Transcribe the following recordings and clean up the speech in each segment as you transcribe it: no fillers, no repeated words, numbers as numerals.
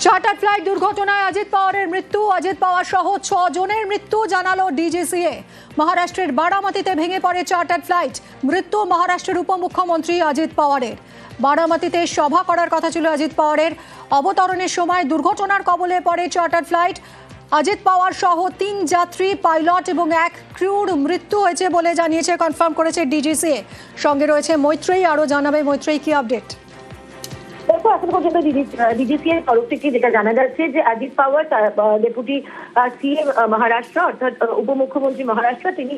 Charter flight দুর্ঘটনায় অজিত পাওয়ারের মৃত্যু। অজিত পাওয়ার সহ 6 জনের মৃত্যু জানালো ডিজিসিএ। মহারাষ্ট্রের বারামতিতে ভেঙে পড়ে চার্টার ফ্লাইট। মৃত্যু মহারাষ্ট্রের উপমুখ্যমন্ত্রী অজিত পাওয়ারের। বারামতিতে সভা করার কথা ছিল অজিত পাওয়ারের। অবতরণের সময় দুর্ঘটনার কবলে পড়ে চার্টার ফ্লাইট। অজিত পাওয়ার সহ 3 যাত্রী, পাইলট এবং 1 ক্রুর মৃত্যু হয়েছে বলে জানিয়েছে, কনফার্ম করেছে ডিজিসিএ। সঙ্গে রয়েছে মৈত্রেয়ী, আরও জানাবে মৈত্রেয়ী কি আপডেট। এখন পর্যন্ত ডিজিসিএর তরফ থেকে যেটা জানা যাচ্ছে যে অজিত পাওয়ার ডেপুটি সিএম মহারাষ্ট্র অর্থাৎ উপমুখ্যমন্ত্রী মহারাষ্ট্র, তিনি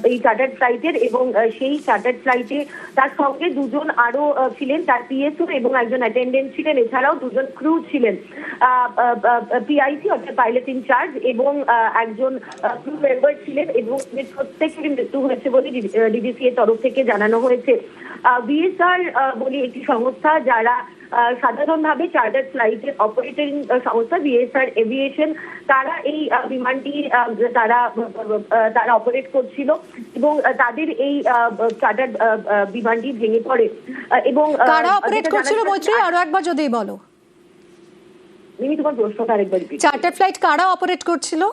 এই চার্টার্ড ফ্লাইটের এবং সেই চার্টার্ড ফ্লাইটে তার সঙ্গে দুজন আরো ছিলেন, তার পিএসও এবং একজন অ্যাটেন্ডেন্ট ছিলেন, এছাড়াও দুজন ক্রু ছিলেন, পিআইসি অর্থাৎ পাইলট ইনচার্জ এবং একজন ক্রু মেম্বার ছিলেন এবং প্রত্যেকেরই মৃত্যু হয়েছে বলে ডিজিসিএর তরফ থেকে জানানো হয়েছে। ভিএসআর বলে একটি সংস্থা যারা সাধারণভাবে চার্টার ফ্লাইটের অপারেটিং সংস্থা, ভিএসআর এভিয়েশন, তারা এই বিমানটি তারা অপারেট করছিল এবং তাদের এই চার্টার বিমানটি ভেঙে পড়ে। এবং কারা অপারেট করছিল মৈত্রেয়ী, আরো একবার যদি বলো। মিমি, তোমার প্রশ্নটা আরেকবার রিপিট। চার্টার ফ্লাইট কারা অপারেট করছিল?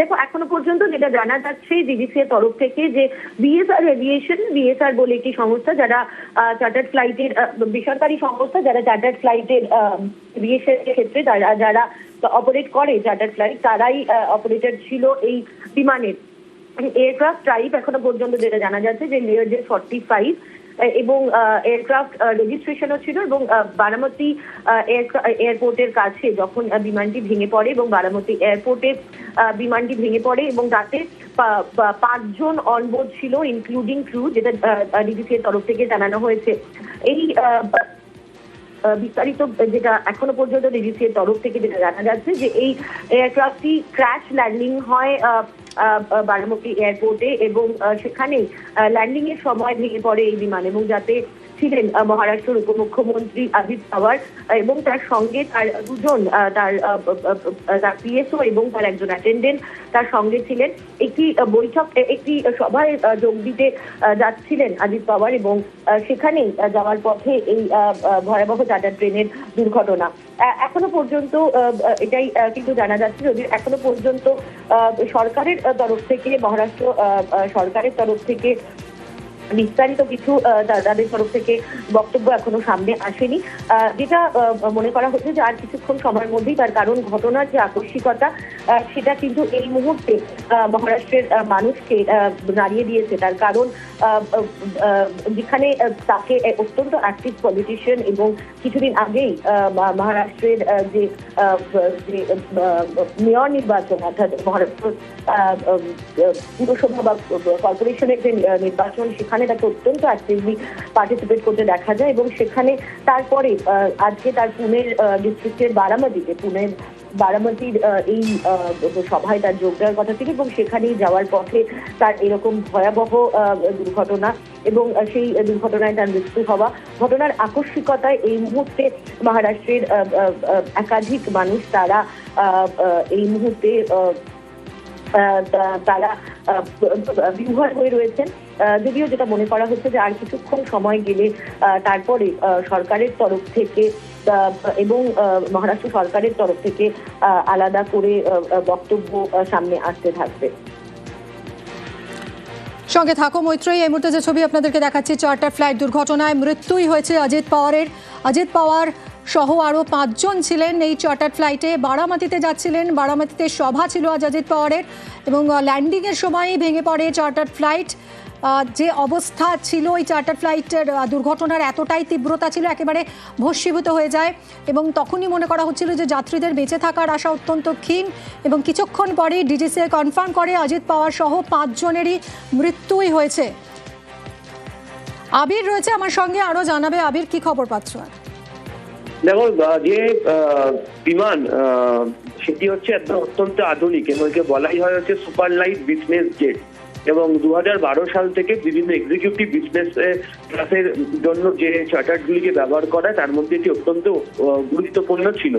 দেখো, এখনো পর্যন্ত যেটা জানা যাচ্ছে ডিজিসিএর তরফ থেকে যে ভিএসআর এভিয়েশন, ভিএসআর বলে একটি সংস্থা যারা চার্টার্ড ফ্লাইটের বেসরকারি সংস্থা, যারা চার্টার্ড ফ্লাইটের এভিয়েশনের ক্ষেত্রে যারা অপারেট করে চার্টার্ড ফ্লাইট, তারাই অপারেটর ছিল এই বিমানের। এয়ারক্রাফট টাইপ এখনো পর্যন্ত যেটা জানা যাচ্ছে যে লিওজেট 45 এবং এয়ারক্রাফট রেজিস্ট্রেশনও ছিল এবং বারামতি এয়ারপোর্টের কাছে যখন বিমানটি ভেঙে পড়ে এবং বারামতি এয়ারপোর্টে বিমানটি ভেঙে পড়ে এবং তাতে 5 জন অনবোর্ড ছিল ইনক্লুডিং ক্রু, যেটা ডিজিসিএর তরফ থেকে জানানো হয়েছে। এই বিস্তারিত যেটা এখনো পর্যন্ত ডিজিসিএর তরফ থেকে যেটা জানা যাচ্ছে যে এই এয়ারক্রাফটটি ক্র্যাশ ল্যান্ডিং হয় বারামতি এয়ারপোর্টে এবং সেখানে ল্যান্ডিং এর সময় ভেঙে পড়ে এই বিমান এবং যাতে ছিলেন মহারাষ্ট্রের উপমুখ্যমন্ত্রী অজিত পাওয়ার এবং তার সঙ্গে তার দুজন, তার পিএসও এবং তার একজন অ্যাটেন্ডেন্ট তার সঙ্গে ছিলেন। একটি সভায় যোগ দিতে যাচ্ছিলেন অজিত পাওয়ার এবং সেখানেই যাওয়ার পথে এই ভয়াবহ চার্টার ট্রেনের দুর্ঘটনা। এখনো পর্যন্ত এটাই কিন্তু জানা যাচ্ছে, যদিও এখনো পর্যন্ত সরকারের তরফ থেকে, মহারাষ্ট্র সরকারের তরফ থেকে বিস্তারিত কিছু তাদের তরফ থেকে বক্তব্য এখনো সামনে আসেনি। যেটা মনে করা হচ্ছে যে আর কিছুক্ষণ সময়ের মধ্যেই, তার কারণ ঘটনার যে আকস্মিকতা সেটা কিন্তু এই মুহূর্তে মহারাষ্ট্রের মানুষকে নাড়িয়ে দিয়েছে। তার কারণ যেখানে তাকে অত্যন্ত অ্যাক্টিভ পলিটিশিয়ান এবং কিছুদিন আগেই মহারাষ্ট্রের যে মেয়র নির্বাচন অর্থাৎ মহারাষ্ট্র পুরসভা বা কর্পোরেশনের যে নির্বাচন, সেখানে তাকে অত্যন্ত অ্যাক্টিভলি পার্টিসিপেট করতে দেখা যায় এবং সেখানে তারপরে আজকে তার পুনের ডিস্ট্রিক্টের বারামতির এই সভায় তার যোগ দেওয়ার কথা ছিল এবং সেখানেই যাওয়ার পথে তার এরকম ভয়াবহ দুর্ঘটনা এবং সেই দুর্ঘটনায় তার মৃত্যু হওয়া। ঘটনার আকস্মিকতায় এই মুহূর্তে মহারাষ্ট্রের একাধিক মানুষ তারা এই মুহূর্তে তারা বিহ্বল হয়ে রয়েছেন। যদিও যেটা মনে করা হচ্ছে যে আর কিছুক্ষণ সময় গেলে তারপরে সরকারের তরফ থেকে এবং মহারাষ্ট্র সরকারের তরফ থেকে আলাদা করে বক্তব্য সামনে আসতে থাকবে। সঙ্গে থাকো মৈত্রেয়ী। এই মুহূর্তে যে ছবি আপনাদেরকে দেখাচ্ছি, চার্টার ফ্লাইট দুর্ঘটনায় মৃত্যুই হয়েছে অজিত পাওয়ারের। অজিত পাওয়ার সহ আরও 5 জন ছিলেন এই চার্টার ফ্লাইটে, বারামতিতে যাচ্ছিলেন। বারামতিতে সভা ছিল আজ অজিত পাওয়ারের এবং ল্যান্ডিংয়ের সময়ই ভেঙে পড়ে চার্টার ফ্লাইট। যে অবস্থা ছিল ওই চার্টার ফ্লাইটের, দুর্ঘটনার এতটাই তীব্রতা ছিল, একেবারে ভস্মীভূত হয়ে যায় এবং তখনই মনে করা হচ্ছিল যে যাত্রীদের বেঁচে থাকার আশা অত্যন্ত ক্ষীণ এবং কিছুক্ষণ পরেই ডিজিসিএ কনফার্ম করে অজিত পাওয়ার সহ 5 জনেরই মৃত্যুই হয়েছে। আবির রয়েছে আমার সঙ্গে, আরও জানাবে। আবির, কি খবর পাচ্ছ? দেখো, যে বিমান সেটি হচ্ছে একদম অত্যন্ত আধুনিক এবং একে বলাই হয় হচ্ছে সুপার লাইট বিজনেস জেট এবং 2012 সাল থেকে বিভিন্ন এক্সিকিউটিভ বিজনেস ক্লাসের জন্য যে চার্টারগুলিকে ব্যবহার করা, তার মধ্যে এটি অত্যন্ত গুরুত্বপূর্ণ ছিল।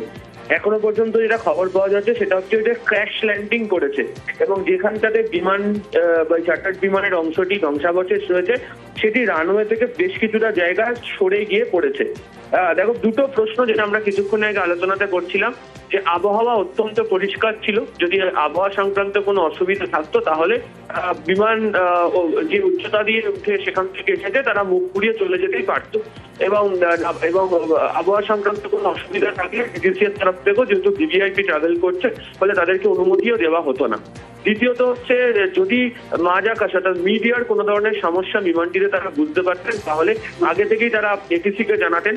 এখনো পর্যন্ত যেটা খবর পাওয়া যাচ্ছে সেটা হচ্ছে এটা ক্র্যাশ ল্যান্ডিং করেছে এবং যেখানটাতে বিমান বা চার্টার্ড বিমানের অংশটি ধ্বংসাবশেষ রয়েছে সেটি রানওয়ে থেকে বেশ কিছুটা জায়গা সরে গিয়ে পড়েছে। দেখো, দুটো প্রশ্ন যেটা আমরা কিছুক্ষণ আগে আলোচনাতে করছিলাম, যে আবহাওয়া অত্যন্ত পরিষ্কার ছিল, যদি আবহাওয়া সংক্রান্ত কোনো অসুবিধা থাকতো তাহলে বিমান যে উচ্চতা দিয়ে উঠে সেখান থেকে এসেছে তারা মুখ পুড়িয়ে চলে যেতেই পারতো, এবং আবহাওয়া সংক্রান্ত কোনো অসুবিধা থাকলে ডিজিসিএর তরফ থেকেও যেহেতু ভিভিআইপি ট্রাভেল করছে ফলে তাদেরকে অনুমতিও দেওয়া হতো না। দ্বিতীয়ত হচ্ছে, যদি মাঝ আকাশ অর্থাৎ মিডিয়ার কোনো ধরনের সমস্যা বিমানটিতে তারা বুঝতে পারতেন তাহলে আগে থেকেই তারা এটিসি কে জানাতেন।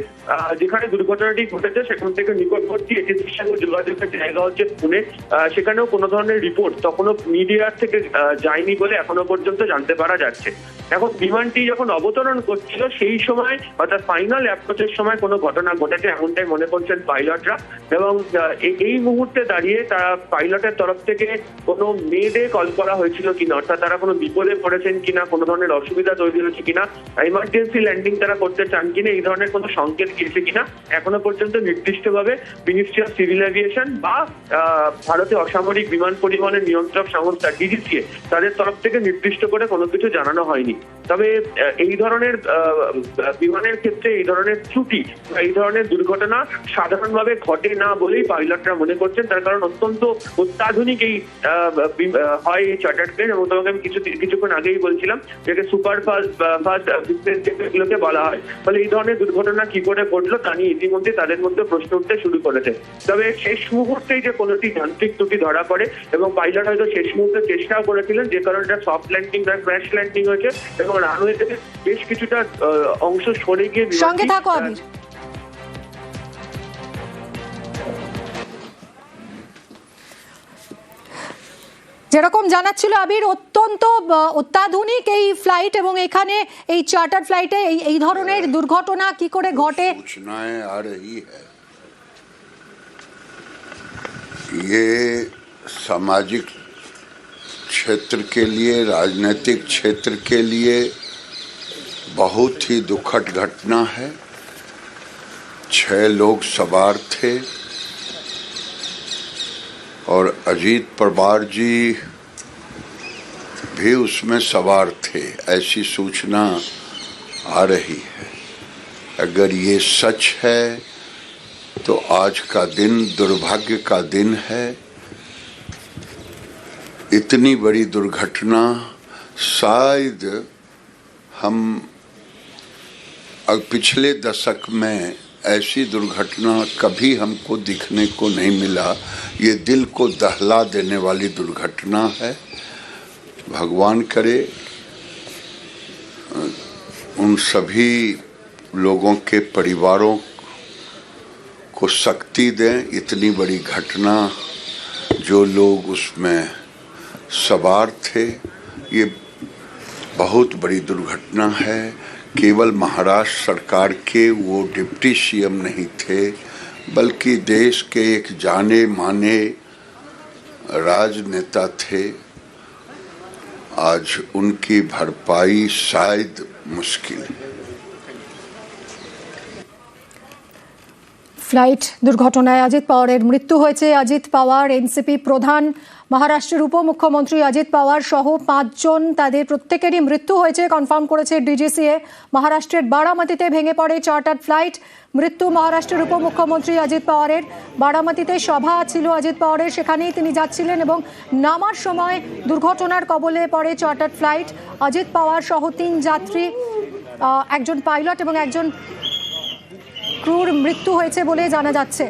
যেখানে দুর্ঘটনাটি ঘটেছে সেখান থেকে নিকটবর্তী এটিসির সঙ্গে যোগাযোগের জায়গা হচ্ছে পুনে, সেখানেও কোনো ধরনের রিপোর্ট তখনও মিডিয়ার থেকে যায়নি বলে এখনো পর্যন্ত জানতে পারা যাচ্ছে। এখন বিমানটি যখন অবতরণ করছিল সেই সময় অর্থাৎ ফাইনাল অ্যাপ্রোচের সময় কোনো ঘটনা ঘটেছে এমনটাই মনে করছেন পাইলটরা, এবং এই মুহূর্তে দাঁড়িয়ে তারা পাইলটের তরফ থেকে কোনো মেডে কল করা হয়েছিল কিনা, অর্থাৎ তারা কোনো বিপদে পড়েছেন কিনা, কোনো ধরনের অসুবিধা তৈরি হয়েছে কিনা, ইমার্জেন্সি ল্যান্ডিং তারা করতে চান কিনা, এই ধরনের কোনো সংকেত গিয়েছে কিনা এখনো পর্যন্ত নির্দিষ্টভাবে মিনিস্ট্রি অফ সিভিল এভিয়েশন বা ভারতীয় অসামরিক বিমান পরিবহনের নিয়ন্ত্রক সংস্থা ডিজিসিএ তাদের তরফ থেকে নির্দিষ্ট করে কোনো কিছু জানানো হয়নি। তবে এই ধরনের বিমানের ক্ষেত্রে এই ধরনের ত্রুটি বা এই ধরনের দুর্ঘটনা সাধারণভাবে ঘটে না বলেই পাইলটরা মনে করছেন, তার কারণ অত্যন্ত অত্যাধুনিক এই হয় এই চার্টার্ড প্লেন, এবং তোমাকে আমি কিছুক্ষণ আগেই বলছিলাম যেটা সুপার ফাস্ট বিজনেস জেটগুলোকে বলা হয়। ফলে এই ধরনের দুর্ঘটনা কি করে ঘটলো তা নিয়ে ইতিমধ্যে তাদের মধ্যে প্রশ্ন উঠতে শুরু করেছে। তবে শেষ মুহূর্তেই যে কোনোটি যান্ত্রিক ত্রুটি ধরা পড়ে, এবং পাইলট হয়তো শেষ মুহূর্তে চেষ্টাও করেছিলেন, যে কারণে এটা সফট ল্যান্ডিং বা ক্র্যাশ ল্যান্ডিং হয়েছে, এবং রানওয়ে থেকে বেশ কিছুটা অংশ সরে গিয়ে সঙ্গে থাকো আবির। যেরকম জানাচ্ছিল আবির, অত্যন্ত অত্যাধুনিক এই ফ্লাইট, এবং এখানে এই চার্টার ফ্লাইটে এই ধরনের দুর্ঘটনা কি করে ঘটে? सूचनाएं आ रही है, ये सामाजिक क्षेत्र के लिए, राजनीतिक क्षेत्र के लिए बहुत ही दुखद घटना है। 6 लोग सवार थे और अजीत पवार जी भी उसमें सवार थे, ऐसी सूचना आ रही है। अगर ये सच है तो आज का दिन दुर्भाग्य का दिन है। इतनी बड़ी दुर्घटना शायद हम पिछले दशक में ऐसी दुर्घटना कभी हमको दिखने को नहीं मिला। ये दिल को दहला देने वाली दुर्घटना है। भगवान करे उन सभी लोगों के परिवारों को शक्ति दें। इतनी बड़ी घटना, जो लोग उसमें सवार थे, ये बहुत बड़ी दुर्घटना है। केवल महाराष्ट्र सरकार के वो डिप्टी सीएम नहीं थे, बल्कि देश के एक जाने माने राजनेता थे। आज उनकी भरपाई शायद मुश्किल है। ফ্লাইট দুর্ঘটনায় অজিত পাওয়ারের মৃত্যু হয়েছে। অজিত পাওয়ার এনসিপি প্রধান, মহারাষ্ট্রের উপমুখ্যমন্ত্রী অজিত পাওয়ার সহ 5 জন, তাদের প্রত্যেকেরই মৃত্যু হয়েছে কনফার্ম করেছে ডিজিসিএ। মহারাষ্ট্রের বারামতিতে ভেঙে পড়ে চার্টার্ড ফ্লাইট। মৃত্যু মহারাষ্ট্রের উপমুখ্যমন্ত্রী অজিত পাওয়ারের। বারামতিতে সভা ছিল অজিত পাওয়ারের, সেখানেই তিনি যাচ্ছিলেন এবং নামার সময় দুর্ঘটনার কবলে পড়ে চার্টার্ড ফ্লাইট। অজিত পাওয়ার সহ 3 যাত্রী, একজন পাইলট এবং একজন ক্রুর মৃত্যু হয়েছে বলে জানা যাচ্ছে।